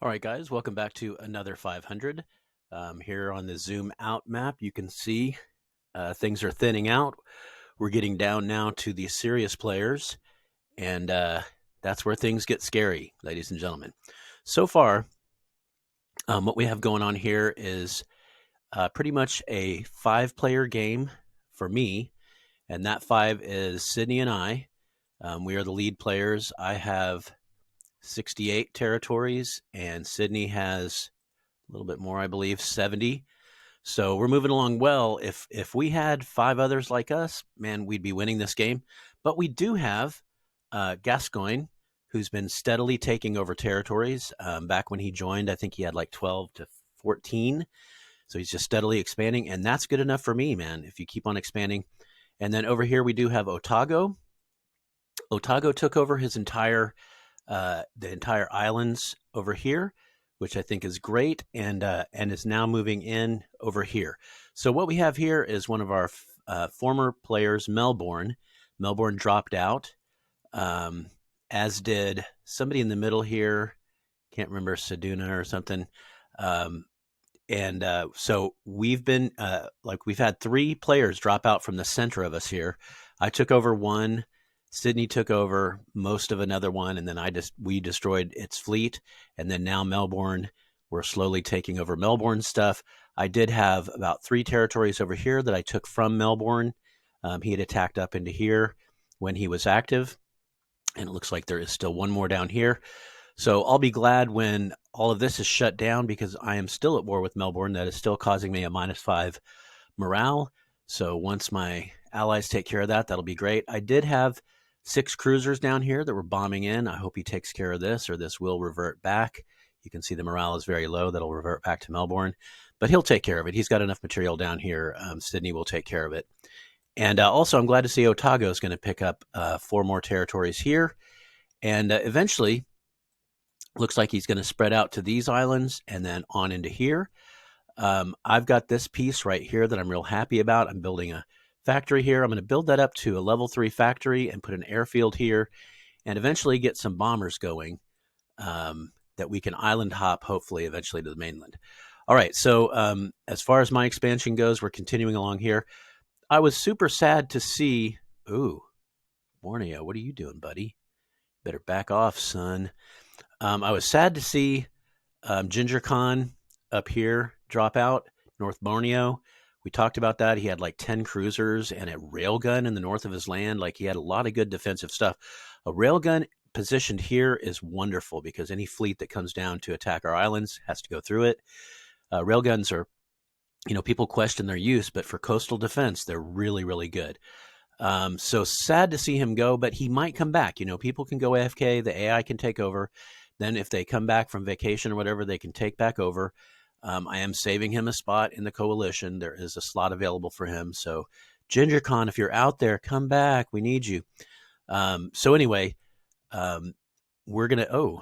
All right, guys, welcome back to another 500. Here on the zoom out map, you can see things are thinning out. We're getting down now to the serious players, and that's where things get scary, ladies and gentlemen. So far, what we have going on here is pretty much a 5-player game for me, and that 5 is Sydney and I. We are the lead players. I have 68 territories, and Sydney has a little bit more, I believe, 70. So we're moving along well. If we had 5 others like us, man, we'd be winning this game. But we do have Gascoigne, who's been steadily taking over territories. Back when he joined, I think he had like 12 to 14. So he's just steadily expanding, and that's good enough for me, man, if you keep on expanding. And then over here we do have Otago. Otago took over his the entire islands over here, which I think is great, and is now moving in over here. So what we have here is one of our former players, Melbourne. Melbourne dropped out, as did somebody in the middle here. Can't remember, Seduna or something. So we've been we've had 3 players drop out from the center of us here. I took over one. Sydney took over most of another one, and then we destroyed its fleet. And then now Melbourne, we're slowly taking over Melbourne stuff. I did have about 3 territories over here that I took from Melbourne. He had attacked up into here when he was active, and it looks like there is still one more down here. So I'll be glad when all of this is shut down, because I am still at war with Melbourne. That is still causing me a -5 morale. So once my allies take care of that, that'll be great. I did have 6 cruisers down here that were bombing in. I hope he takes care of this, or this will revert back. You can see the morale is very low. That'll revert back to Melbourne, but he'll take care of it. He's got enough material down here. Sydney will take care of it. And also, I'm glad to see Otago is going to pick up 4 more territories here. And eventually, looks like he's going to spread out to these islands and then on into here. I've got this piece right here that I'm real happy about. I'm building a factory here. I'm going to build that up to a level 3 factory and put an airfield here, and eventually get some bombers going that we can island hop, hopefully, eventually to the mainland. All right, so as far as my expansion goes, we're continuing along here. I was super sad to see... Ooh, Borneo, what are you doing, buddy? Better back off, son. I was sad to see Ginger Khan up here drop out, North Borneo. We talked about that. He had like 10 cruisers and a railgun in the north of his land. Like, he had a lot of good defensive stuff. A railgun positioned here is wonderful, because any fleet that comes down to attack our islands has to go through it. Railguns are, people question their use, but for coastal defense, they're really, really good. So sad to see him go, but he might come back. People can go AFK, the AI can take over. Then if they come back from vacation or whatever, they can take back over. I am saving him a spot in the coalition. There is a slot available for him. So Ginger Khan, if you're out there, come back. We need you. So anyway, we're going to...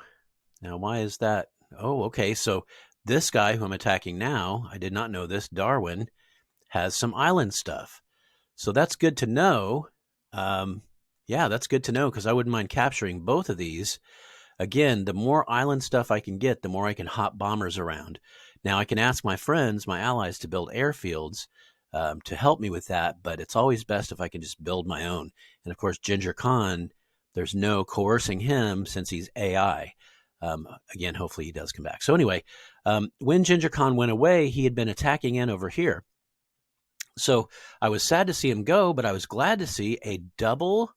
now why is that? Okay. So this guy who I'm attacking now, I did not know this, Darwin, has some island stuff. So that's good to know. Yeah, that's good to know, because I wouldn't mind capturing both of these. Again, the more island stuff I can get, the more I can hop bombers around. Now, I can ask my friends, my allies, to build airfields to help me with that, but it's always best if I can just build my own. And of course, Ginger Khan, there's no coercing him since he's AI. Again, hopefully he does come back. So anyway, when Ginger Khan went away, he had been attacking in over here. So I was sad to see him go, but I was glad to see a double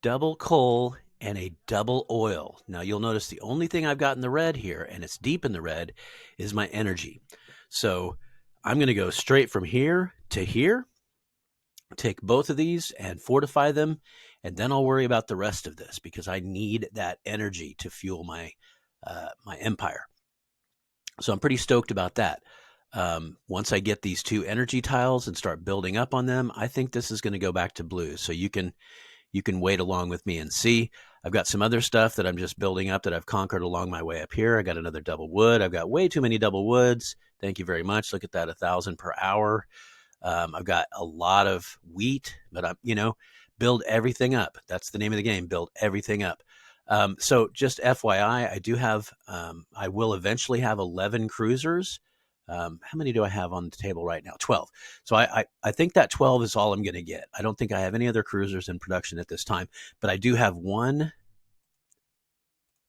coal and a double oil. Now, you'll notice the only thing I've got in the red here, and it's deep in the red, is my energy. So I'm going to go straight from here to here, take both of these and fortify them, and then I'll worry about the rest of this, because I need that energy to fuel my empire. So I'm pretty stoked about that. Once I get these 2 energy tiles and start building up on them, I think this is going to go back to blue. So you can wait along with me and see. I've got some other stuff that I'm just building up that I've conquered along my way up here. I got another double wood. I've got way too many double woods. Thank you very much. Look at that, 1,000 per hour. I've got a lot of wheat, but build everything up. That's the name of the game. Build everything up. So just FYI, I do have, I will eventually have 11 cruisers. How many do I have on the table right now? 12. So I think that 12 is all I'm going to get. I don't think I have any other cruisers in production at this time, but I do have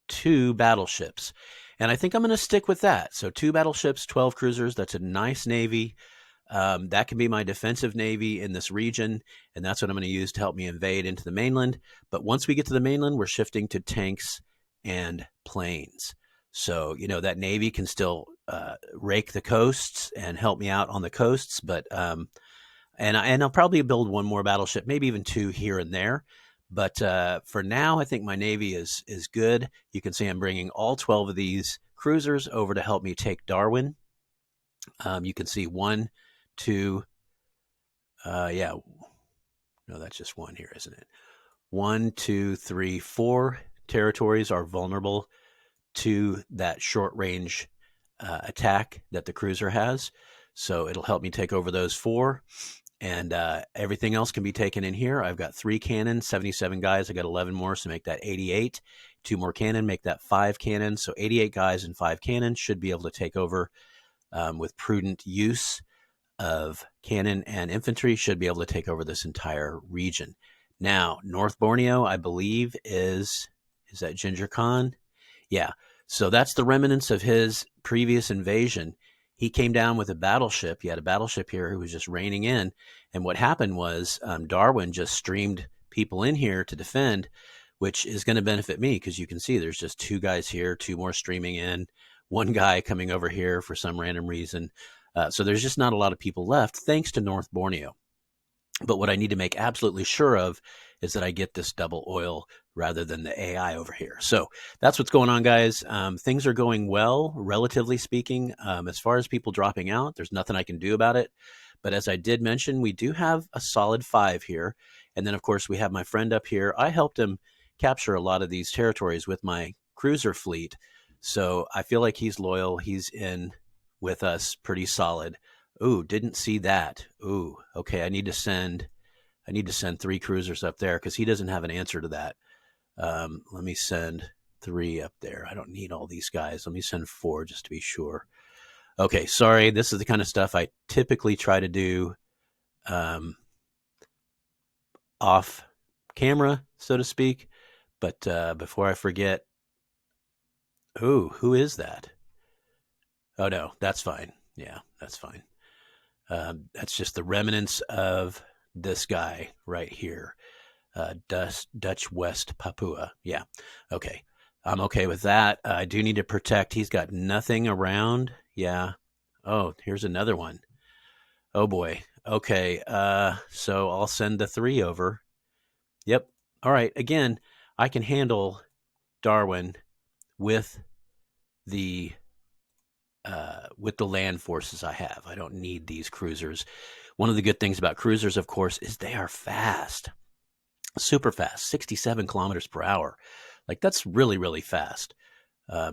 two battleships. And I think I'm going to stick with that. So 2 battleships, 12 cruisers. That's a nice navy. That can be my defensive navy in this region, and that's what I'm going to use to help me invade into the mainland. But once we get to the mainland, we're shifting to tanks and planes. So, that navy can still rake the coasts and help me out on the coasts. But and I'll probably build one more battleship, maybe even 2 here and there. But for now, I think my navy is good. You can see I'm bringing all 12 of these cruisers over to help me take Darwin. You can see 1, 2, yeah, no, that's just 1 here, isn't it? 1, 2, 3, 4 territories are vulnerable to that short range attack that the cruiser has. So it'll help me take over those 4. And everything else can be taken in here. I've got 3 cannons, 77 guys. I got 11 more, so make that 88. 2 more cannon, make that 5 cannons. So 88 guys and 5 cannons should be able to take over with prudent use of cannon and infantry, should be able to take over this entire region. Now, North Borneo, I believe, is that Ginger Khan? Yeah. So that's the remnants of his previous invasion. He came down with a battleship. He had a battleship here who was just raining in. And what happened was Darwin just streamed people in here to defend, which is going to benefit me because you can see there's just 2 guys here, 2 more streaming in, 1 guy coming over here for some random reason. So there's just not a lot of people left, thanks to North Borneo. But what I need to make absolutely sure of is that I get this double oil rather than the AI over here. So that's what's going on, guys. Things are going well, relatively speaking. As far as people dropping out, there's nothing I can do about it. But as I did mention, we do have a solid 5 here. And then, of course, we have my friend up here. I helped him capture a lot of these territories with my cruiser fleet. So I feel like he's loyal. He's in with us pretty solid. Ooh, didn't see that. Ooh, okay. I need to send 3 cruisers up there because he doesn't have an answer to that. Let me send 3 up there. I don't need all these guys. Let me send 4 just to be sure. Okay, sorry. This is the kind of stuff I typically try to do off camera, so to speak. But before I forget, ooh, who is that? Oh, no, that's fine. Yeah, that's fine. That's just the remnants of this guy right here. Dutch West Papua. Yeah. Okay. I'm okay with that. I do need to protect. He's got nothing around. Yeah. Oh, here's another one. Oh boy. Okay. So I'll send the 3 over. Yep. All right. Again, I can handle Darwin with the land forces I have. I don't need these cruisers. One of the good things about cruisers, of course, is they are fast. Super fast, 67 kilometers per hour. Like, that's really, really fast.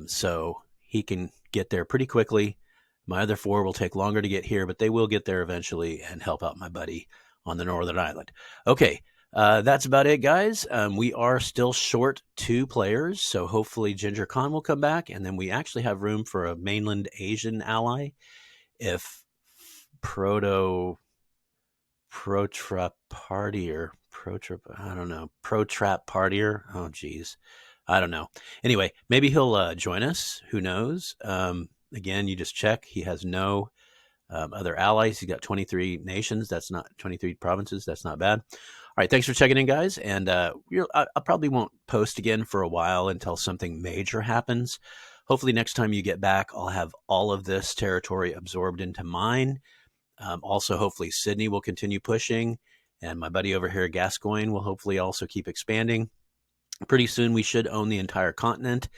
So he can get there pretty quickly. My other 4 will take longer to get here, but they will get there eventually and help out my buddy on the Northern Island. Okay, that's about it, guys. We are still short 2 players, so hopefully Ginger Khan will come back, and then we actually have room for a mainland Asian ally if Protrap Partier, I don't know, Protrap Partier. Oh, geez. I don't know. Anyway, maybe he'll join us. Who knows? Again, you just check. He has no other allies. He's got 23 nations. That's not 23 provinces. That's not bad. All right. Thanks for checking in, guys. And I probably won't post again for a while until something major happens. Hopefully next time you get back, I'll have all of this territory absorbed into mine. Also, hopefully Sydney will continue pushing, and my buddy over here, Gascoigne, will hopefully also keep expanding. Pretty soon, we should own the entire continent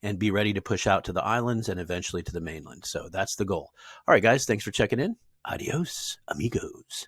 and be ready to push out to the islands and eventually to the mainland. So that's the goal. All right, guys, thanks for checking in. Adios, amigos.